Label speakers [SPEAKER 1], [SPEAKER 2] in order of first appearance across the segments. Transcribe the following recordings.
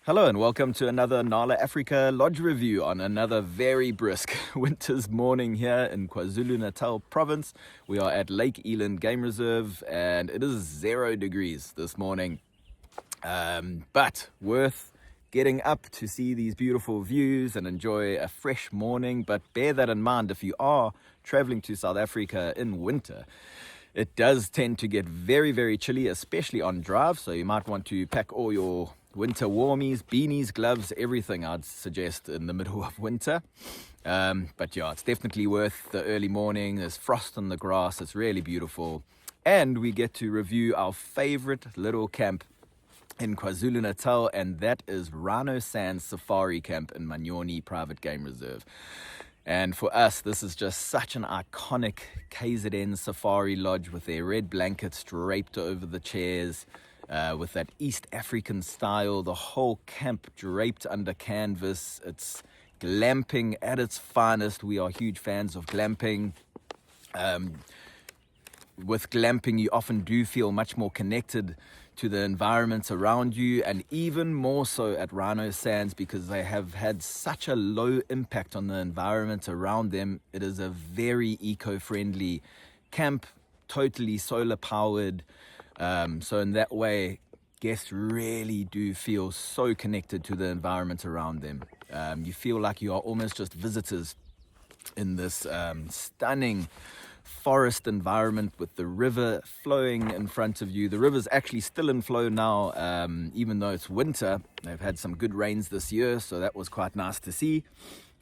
[SPEAKER 1] Hello and welcome to another Nala Africa Lodge review on another very brisk winter's morning here in KwaZulu Natal province. We are at Lake Eland Game Reserve and it is 0 degrees this morning, but worth getting up to see these beautiful views and enjoy a fresh morning. But bear that in mind if you are traveling to South Africa in winter. It does tend to get very, very chilly, especially on drive, so you might want to pack all your winter warmies, beanies, gloves, everything I'd suggest in the middle of winter. But yeah, it's definitely worth the early morning. There's frost on the grass, it's really beautiful. And we get to review our favorite little camp in KwaZulu Natal, and that is Rhino Sands Safari Camp in Manyoni Private Game Reserve. And for us, this is just such an iconic KZN safari lodge with their red blankets draped over the chairs, with that East African style, the whole camp draped under canvas. It's glamping at its finest. We are huge fans of glamping. With glamping, you often do feel much more connected to the environment around you, and even more so at Rhino Sands because they have had such a low impact on the environment around them. It is a very eco-friendly camp, totally solar powered. So in that way, guests really do feel so connected to the environment around them. You feel like you are almost just visitors in this stunning forest environment with the river flowing in front of you. The river's actually still in flow now, even though it's winter. They've had some good rains this year, so that was quite nice to see.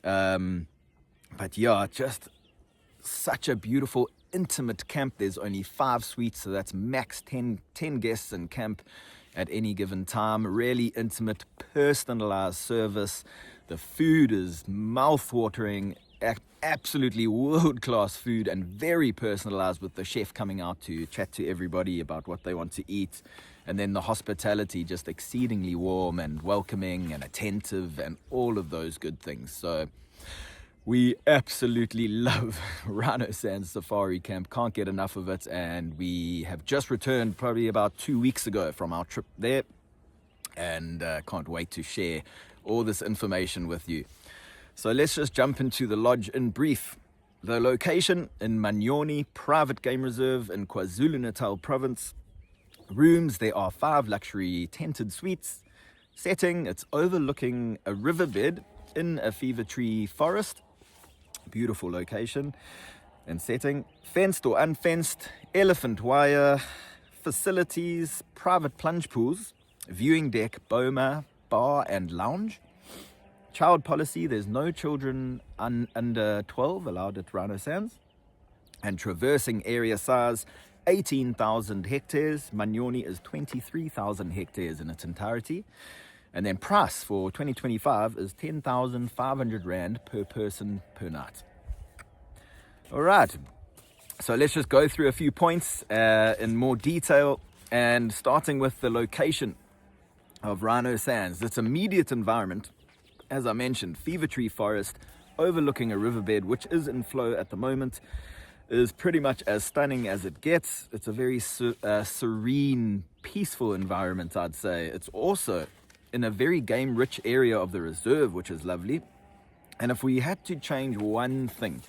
[SPEAKER 1] But yeah, just such a beautiful, intimate camp. There's only 5 suites, so that's max 10 guests in camp at any given time. Really intimate, personalized service. The food is mouth-watering, absolutely world-class food, and very personalized, with the chef coming out to chat to everybody about what they want to eat. And then the hospitality, just exceedingly warm and welcoming and attentive and all of those good things. So we absolutely love Rhino Sands Safari Camp, can't get enough of it, and we have just returned probably about 2 weeks ago from our trip there, and can't wait to share all this information with you. So let's just jump into the lodge in brief. The location in Manyoni Private Game Reserve in KwaZulu Natal province. Rooms, there are 5 luxury tented suites. Setting, it's overlooking a riverbed in a fever tree forest. Beautiful location and setting. Fenced or unfenced, elephant wire, facilities, private plunge pools, viewing deck, boma, bar and lounge. Child policy, there's no children under 12 allowed at Rhino Sands. And traversing area size, 18,000 hectares. Manyoni is 23,000 hectares in its entirety. And then price for 2025 is 10,500 Rand per person per night. All right, so let's just go through a few points in more detail, and starting with the location of Rhino Sands. Its immediate environment, as I mentioned, fever tree forest overlooking a riverbed which is in flow at the moment, is pretty much as stunning as it gets. It's a very serene, peaceful environment, I'd say. It's also in a very game-rich area of the reserve, which is lovely. And if we had to change one thing,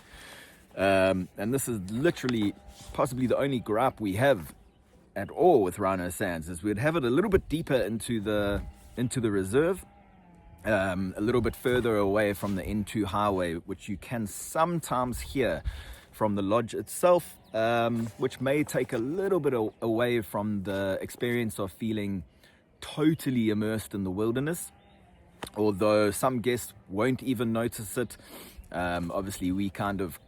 [SPEAKER 1] and this is literally possibly the only gripe we have at all with Rhino Sands, is we'd have it a little bit deeper into the reserve, a little bit further away from the N2 highway, which you can sometimes hear from the lodge itself, which may take a little bit away from the experience of feeling totally immersed in the wilderness, although some guests won't even notice it. Obviously we kind of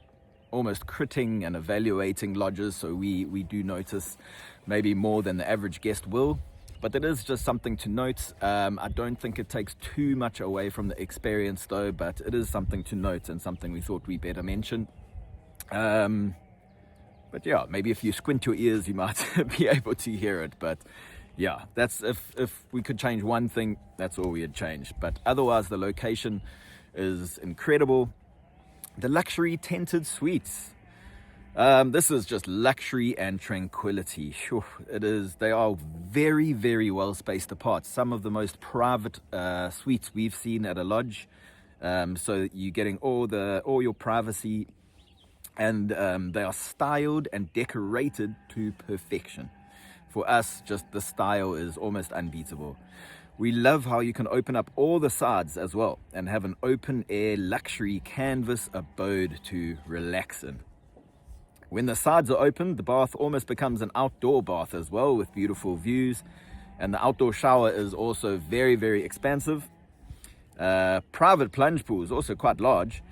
[SPEAKER 1] almost critting and evaluating lodges, so we do notice maybe more than the average guest will, but it is just something to note. I don't think it takes too much away from the experience though, but it is something to note and something we thought we better mention. But yeah, maybe if you squint your ears you might be able to hear it. But yeah, that's if we could change one thing, that's all we had changed. But otherwise the location is incredible. The luxury tented suites, This is just luxury and tranquility. Sure, it is. They are very, very well spaced apart. Some of the most private suites we've seen at a lodge. So you're getting all your privacy, and they are styled and decorated to perfection. For us, just the style is almost unbeatable. We love how you can open up all the sides as well and have an open air luxury canvas abode to relax in. When the sides are open, the bath almost becomes an outdoor bath as well, with beautiful views. And the outdoor shower is also very, very expansive. Private plunge pool is also quite large,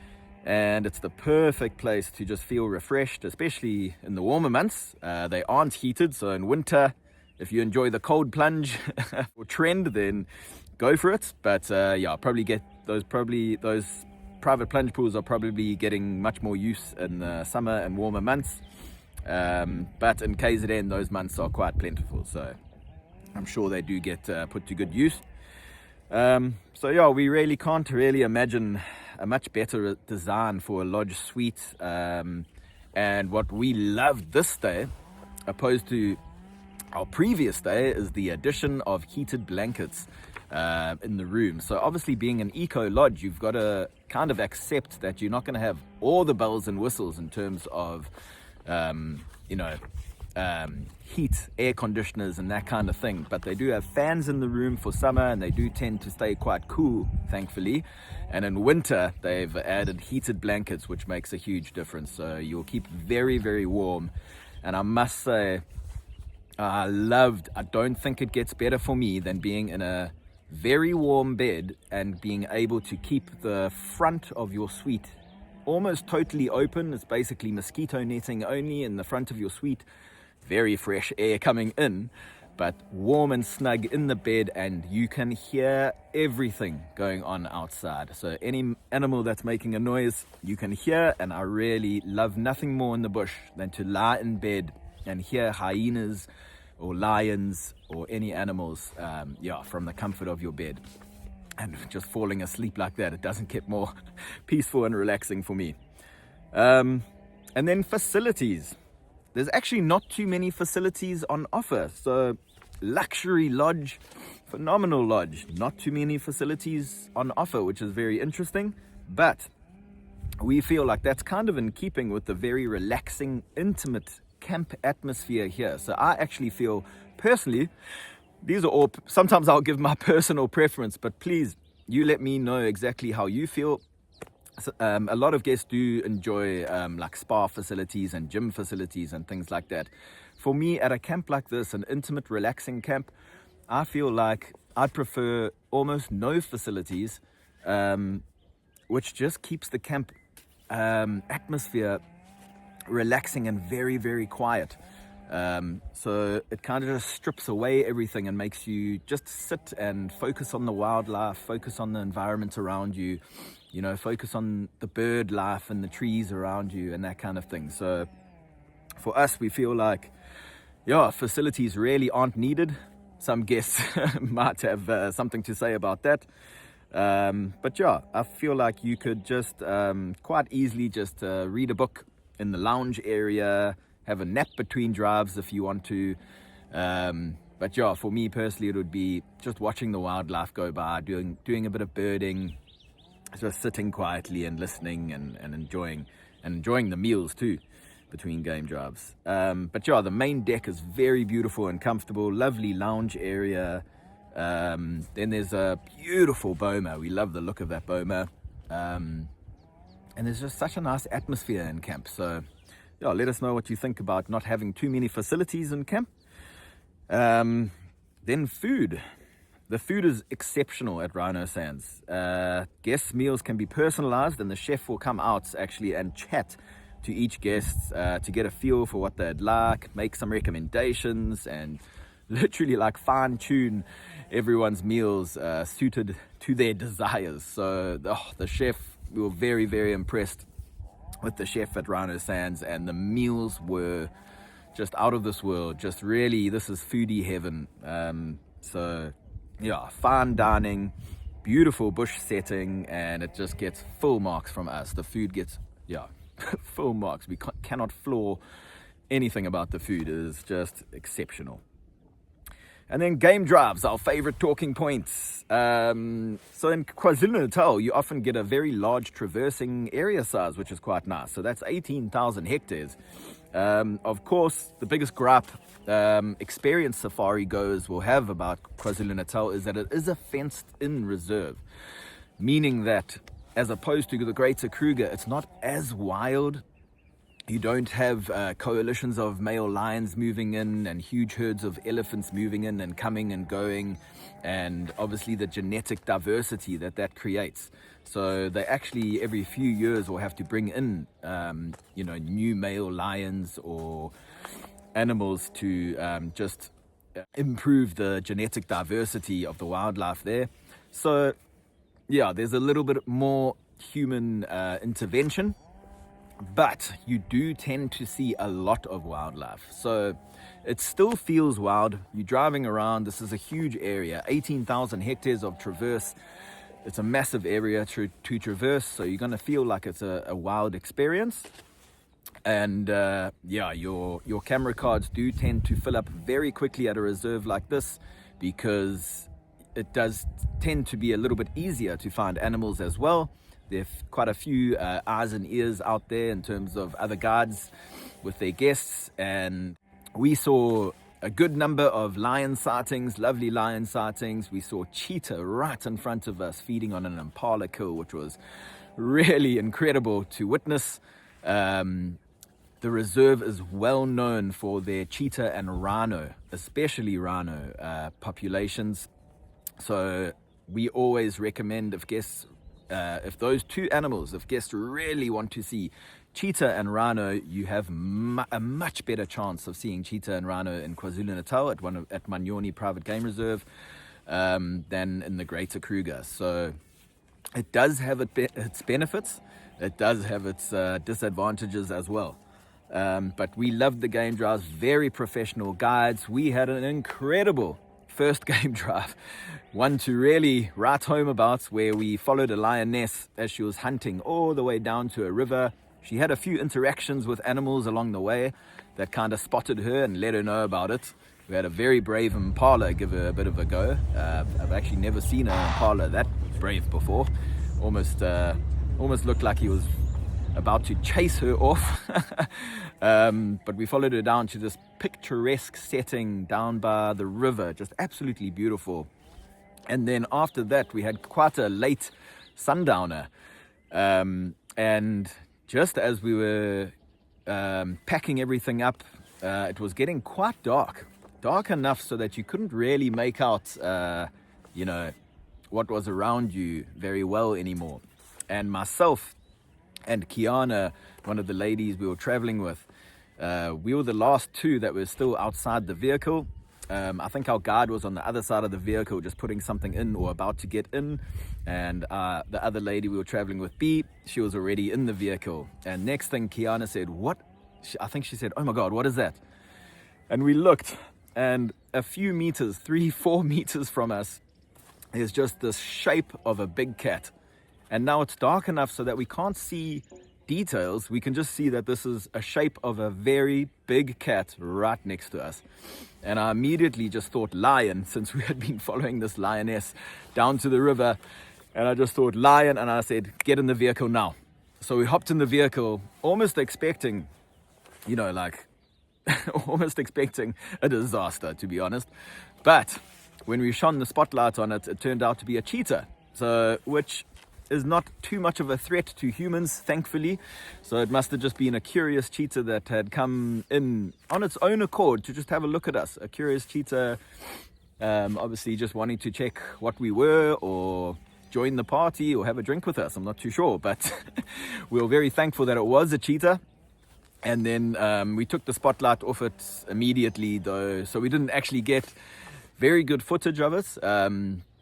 [SPEAKER 1] and it's the perfect place to just feel refreshed, especially in the warmer months. They aren't heated, so in winter, if you enjoy the cold plunge or trend, then go for it. But yeah, probably get those private plunge pools are probably getting much more use in the summer and warmer months. But in KZN, those months are quite plentiful, so I'm sure they do get put to good use. So yeah, we really can't imagine a much better design for a lodge suite. And what we loved this day, opposed to our previous stay, is the addition of heated blankets in the room. So obviously, being an eco lodge, you've got to kind of accept that you're not going to have all the bells and whistles in terms of heat, air conditioners and that kind of thing, but they do have fans in the room for summer, and they do tend to stay quite cool, thankfully. And in winter, they've added heated blankets, which makes a huge difference, so you'll keep very, very warm. And I must say, I don't think it gets better for me than being in a very warm bed and being able to keep the front of your suite almost totally open. It's basically mosquito netting only in the front of your suite. Very fresh air coming in, but warm and snug in the bed, and you can hear everything going on outside. So any animal that's making a noise, you can hear, and I really love nothing more in the bush than to lie in bed and hear hyenas or lions or any animals from the comfort of your bed. And just falling asleep like that, it doesn't get more peaceful and relaxing for me. And then facilities. There's actually not too many facilities on offer. So luxury lodge, phenomenal lodge, not too many facilities on offer, which is very interesting. But we feel like that's kind of in keeping with the very relaxing, intimate camp atmosphere here. So I actually feel personally, these are all, sometimes I'll give my personal preference, but please, you let me know exactly how you feel. A lot of guests do enjoy like spa facilities and gym facilities and things like that. For me, at a camp like this, an intimate, relaxing camp, I feel like I'd prefer almost no facilities, which just keeps the camp atmosphere relaxing and very, very quiet. So it kind of just strips away everything and makes you just sit and focus on the wildlife, focus on the environment around you, focus on the bird life and the trees around you and that kind of thing. So for us, we feel like, facilities really aren't needed. Some guests might have something to say about that. But yeah, I feel like you could just quite easily just read a book in the lounge area, have a nap between drives if you want to. But yeah, for me personally, it would be just watching the wildlife go by, doing a bit of birding, just sitting quietly and listening and enjoying the meals too between game drives. But yeah, the main deck is very beautiful and comfortable, lovely lounge area. Then there's a beautiful boma. We love the look of that boma. And there's just such a nice atmosphere in camp. So yeah, let us know what you think about not having too many facilities in camp. Then food. The food is exceptional at Rhino Sands. Guest meals can be personalized, and the chef will come out actually and chat to each guest to get a feel for what they'd like, make some recommendations, and literally like fine tune everyone's meals suited to their desires. So the chef, we were very, very impressed with the chef at Rhino Sands, and the meals were just out of this world. Just really, this is foodie heaven. So yeah, fine dining, beautiful bush setting, and it just gets full marks from us. The food gets full marks. We cannot flaw anything about the food. It is just exceptional. And then game drives, our favorite talking points. So in KwaZulu-Natal, you often get a very large traversing area size, which is quite nice. So that's 18,000 hectares. Of course, the biggest gripe experienced safari goers will have about KwaZulu-Natal is that it is a fenced-in reserve, meaning that as opposed to the Greater Kruger, it's not as wild. You don't have coalitions of male lions moving in and huge herds of elephants moving in and coming and going, and obviously the genetic diversity that creates. So they actually every few years will have to bring in new male lions or animals to just improve the genetic diversity of the wildlife there. So yeah, there's a little bit more human intervention, but you do tend to see a lot of wildlife. So it still feels wild. You're driving around. This is a huge area, 18,000 hectares of traverse. It's a massive area to traverse, so you're going to feel like it's a wild experience. And your camera cards do tend to fill up very quickly at a reserve like this, because it does tend to be a little bit easier to find animals as well. There are quite a few eyes and ears out there in terms of other guides with their guests, and we saw a good number of lion sightings, lovely lion sightings. We saw cheetah right in front of us feeding on an impala kill, which was really incredible to witness. The reserve is well known for their cheetah and rhino, especially rhino populations. So we always recommend if guests if those two animals, if guests really want to see cheetah and rhino, you have a much better chance of seeing cheetah and rhino in KwaZulu-Natal at Manyoni Private Game Reserve than in the Greater Kruger. So it does have its benefits. It does have its disadvantages as well. But we loved the game drives, very professional guides. We had an incredible first game drive, one to really write home about, where we followed a lioness as she was hunting all the way down to a river. She had a few interactions with animals along the way that kind of spotted her and let her know about it. We had a very brave impala give her a bit of a go. I've actually never seen an impala that brave before. Almost looked like he was about to chase her off. But we followed her down to this picturesque setting down by the river, just absolutely beautiful. And then after that, we had quite a late sundowner. And just as we were packing everything up, it was getting quite dark enough so that you couldn't really make out, what was around you very well anymore. And myself and Kiana, one of the ladies we were traveling with, we were the last two that were still outside the vehicle. I think our guide was on the other side of the vehicle just putting something in or about to get in, and the other lady we were traveling with, B, she was already in the vehicle. And next thing Kiana said, what? I think she said, oh my God, what is that? And we looked, and a few meters, 3-4 meters from us, is just this shape of a big cat. And now it's dark enough so that we can't see details. We can just see that this is a shape of a very big cat right next to us. And I immediately just thought lion, since we had been following this lioness down to the river. And I just thought lion, and I said, get in the vehicle now. So we hopped in the vehicle, almost expecting, almost expecting a disaster, to be honest. But when we shone the spotlight on it, it turned out to be a cheetah. So, which is not too much of a threat to humans, thankfully. So it must have just been a curious cheetah that had come in on its own accord to just have a look at us. A curious cheetah, obviously just wanting to check what we were or join the party or have a drink with us. I'm not too sure, but we were very thankful that it was a cheetah. And then we took the spotlight off it immediately, though, so we didn't actually get very good footage of it.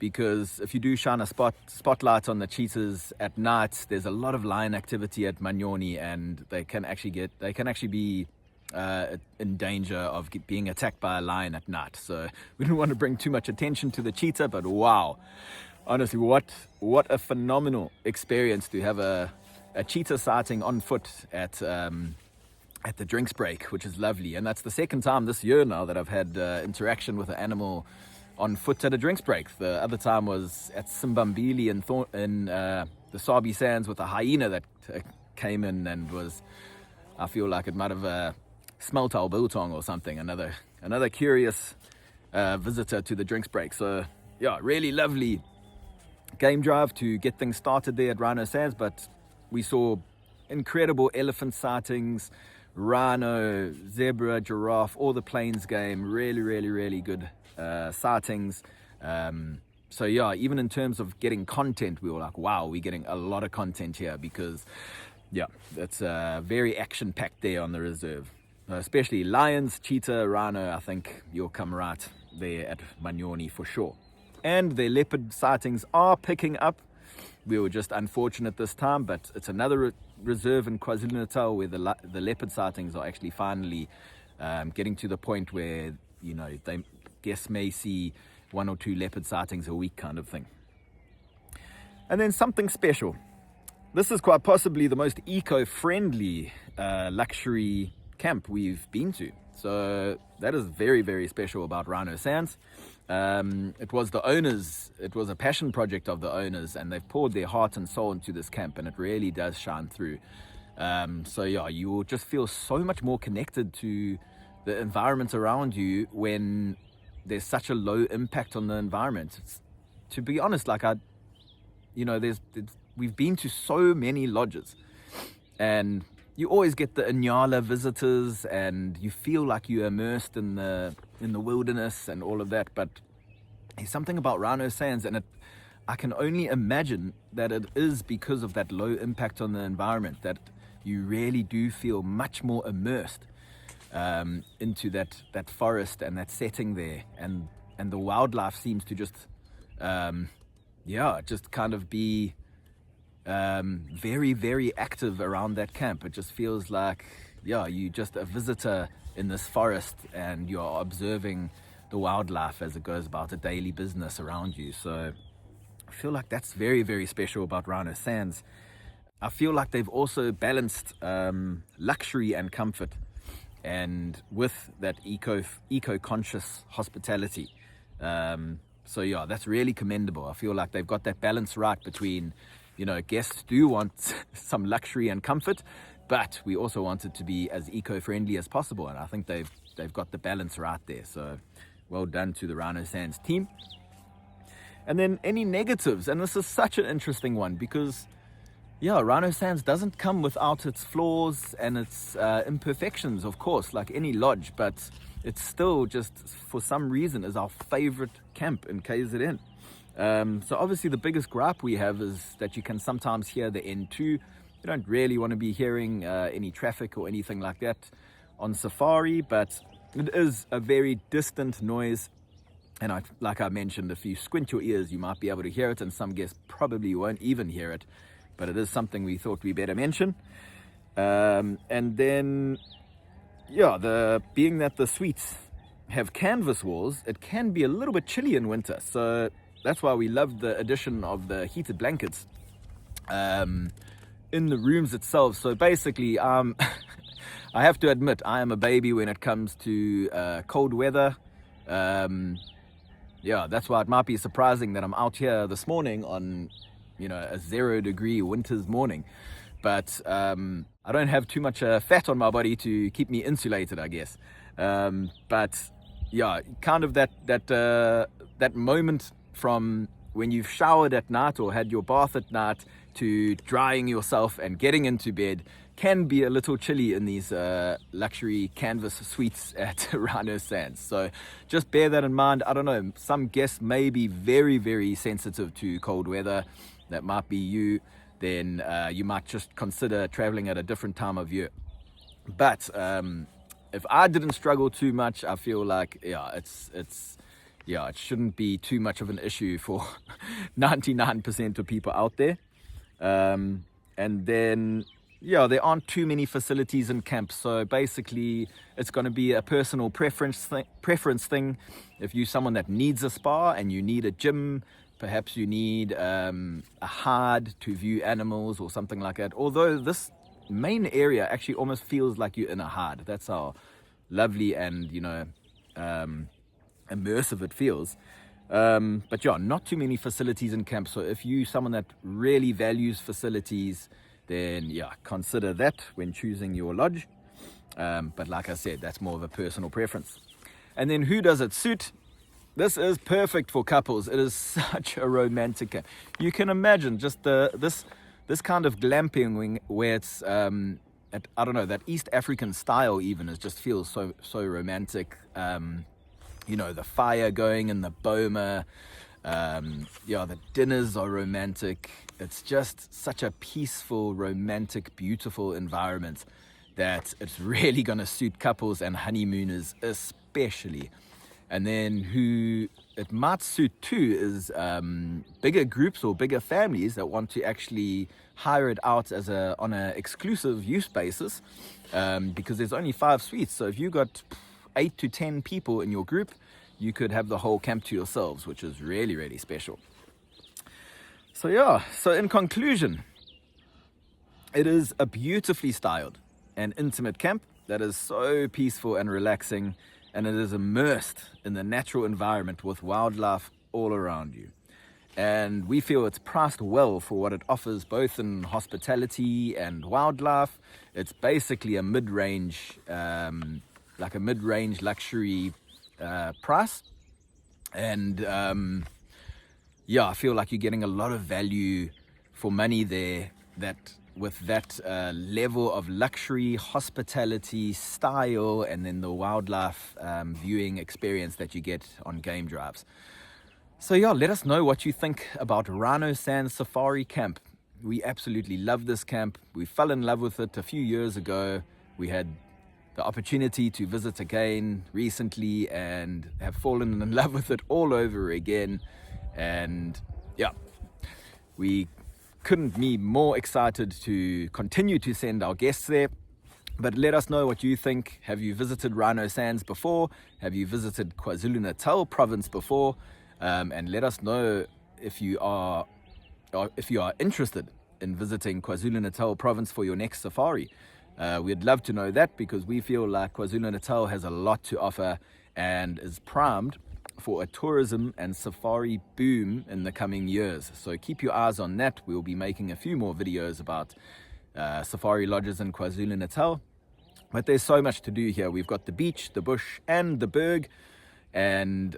[SPEAKER 1] Because if you do shine a spotlight on the cheetahs at night, there's a lot of lion activity at Manyoni, and they can actually be in danger of being attacked by a lion at night. So we didn't want to bring too much attention to the cheetah, but wow, honestly, what a phenomenal experience to have a a cheetah sighting on foot at the drinks break, which is lovely. And that's the second time this year now that I've had interaction with an animal on foot at a drinks break. The other time was at Simbambili in the Sabi Sands with a hyena that came in and was, I feel like it might have smelt our biltong or something. Another curious visitor to the drinks break. So yeah, really lovely game drive to get things started there at Rhino Sands. But we saw incredible elephant sightings, rhino, zebra, giraffe, all the plains game. Really good sightings. So yeah, even in terms of getting content, we were like, wow, we're getting a lot of content here, because yeah, it's very action packed there on the reserve, especially lions, cheetah, rhino. I think you'll come right there at Manyoni for sure. And the leopard sightings are picking up. We were just unfortunate this time, but it's another reserve in KwaZulu Natal where the leopard sightings are actually finally getting to the point where, you know, they guests may see 1 or 2 leopard sightings a week kind of thing. And then something special. This is quite possibly the most eco-friendly luxury camp we've been to. So that is very special about Rhino Sands. It was a passion project of the owners, and they've poured their heart and soul into this camp, and it really does shine through. So yeah, you will just feel so much more connected to the environment around you when there's such a low impact on the environment. To be honest, like we've been to so many lodges, and you always get the Inyala visitors, and you feel like you're immersed in the wilderness and all of that. But there's something about Rhino Sands, and I can only imagine that it is because of that low impact on the environment that you really do feel much more immersed into that forest and that setting there, and the wildlife seems to just just kind of be very active around that camp. It just feels like you're just a visitor in this forest, and you're observing the wildlife as it goes about a daily business around you. So I feel like that's very special about Rhino Sands. I feel like they've also balanced luxury and comfort, and with that eco-conscious hospitality. So yeah, that's really commendable. I feel like they've got that balance right between, you know, guests do want some luxury and comfort, but we also want it to be as eco-friendly as possible. And I think they've got the balance right there. So well done to the Rhino Sands team. And then any negatives, and this is such an interesting one, because Rhino Sands doesn't come without its flaws and its imperfections, of course, like any lodge, but it's still just, for some reason, is our favorite camp in KZN. So obviously the biggest gripe we have is that you can sometimes hear the N2. You don't really want to be hearing any traffic or anything like that on safari, but it is a very distant noise. And like I mentioned, if you squint your ears, you might be able to hear it, and some guests probably won't even hear it. But it is something we thought we better mention. And then, being that the suites have canvas walls, it can be a little bit chilly in winter. So that's why we love the addition of the heated blankets in the rooms itself. So basically, I have to admit, I am a baby when it comes to cold weather. That's why it might be surprising that I'm out here this morning on, a 0-degree winter's morning. But I don't have too much fat on my body to keep me insulated, I guess. But kind of that moment from when you've showered at night or had your bath at night to drying yourself and getting into bed can be a little chilly in these luxury canvas suites at Rhino Sands. So just bear that in mind. I don't know, some guests may be very sensitive to cold weather. That might be you. Then you might just consider traveling at a different time of year. But if I didn't struggle too much, I feel like it shouldn't be too much of an issue for 99% of people out there. And then there aren't too many facilities in camp, so basically it's going to be a personal preference thing. If you're someone that needs a spa and you need a gym perhaps you need a hard to view animals or something like that. Although this main area actually almost feels like you're in a hard. That's how lovely and, you know, immersive it feels. But yeah, not too many facilities in camp. So if you someone that really values facilities, then yeah, consider that when choosing your lodge. But like I said, that's more of a personal preference. And then who does it suit? This is perfect for couples. It is such a romantic camp. You can imagine just this kind of glamping where it's at, I don't know, that East African style even. It just feels so romantic. You know, the fire going in the boma. Yeah, the dinners are romantic. It's just such a peaceful, romantic, beautiful environment that it's really going to suit couples and honeymooners especially. And then who it might suit too is bigger groups or bigger families that want to actually hire it out as on an exclusive use basis, because there's only 5 suites. So if you got 8 to 10 people in your group, you could have the whole camp to yourselves, which is really, really special. So yeah, so in conclusion, it is a beautifully styled and intimate camp that is so peaceful and relaxing, and it is immersed in the natural environment with wildlife all around you. And we feel it's priced well for what it offers, both in hospitality and wildlife. It's basically a mid-range, like a mid-range luxury price. And yeah, I feel like you're getting a lot of value for money there, that with that level of luxury, hospitality, style, and then the wildlife viewing experience that you get on game drives. So yeah, let us know what you think about Rhino Sands Safari Camp. We absolutely love this camp. We fell in love with it a few years ago. We had the opportunity to visit again recently and have fallen in love with it all over again. And yeah, we couldn't be more excited to continue to send our guests there. But let us know what you think. Have you visited Rhino Sands before? Have you visited KwaZulu-Natal province before? And let us know if you are interested in visiting KwaZulu-Natal province for your next safari. We'd love to know that, because we feel like KwaZulu-Natal has a lot to offer and is primed for a tourism and safari boom in the coming years. So keep your eyes on that. We'll be making a few more videos about safari lodges in KwaZulu-Natal. But there's so much to do here. We've got the beach, the bush, and the berg. And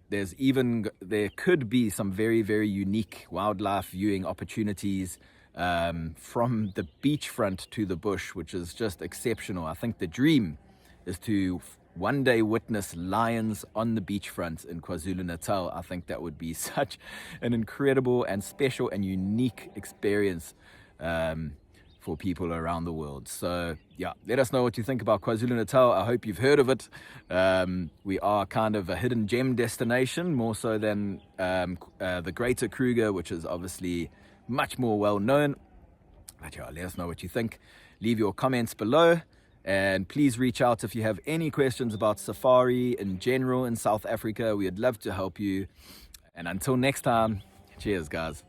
[SPEAKER 1] there could be some very, very unique wildlife viewing opportunities from the beachfront to the bush, which is just exceptional. I think the dream is to one day witness lions on the beachfront in KwaZulu-Natal. I think that would be such an incredible and special and unique experience for people around the world. So yeah, let us know what you think about KwaZulu-Natal. I hope you've heard of it. We are kind of a hidden gem destination, more so than the Greater Kruger, which is obviously much more well known. But yeah, let us know what you think. Leave your comments below, and please reach out if you have any questions about safari in general in South Africa. We'd love to help you. And until next time, cheers guys.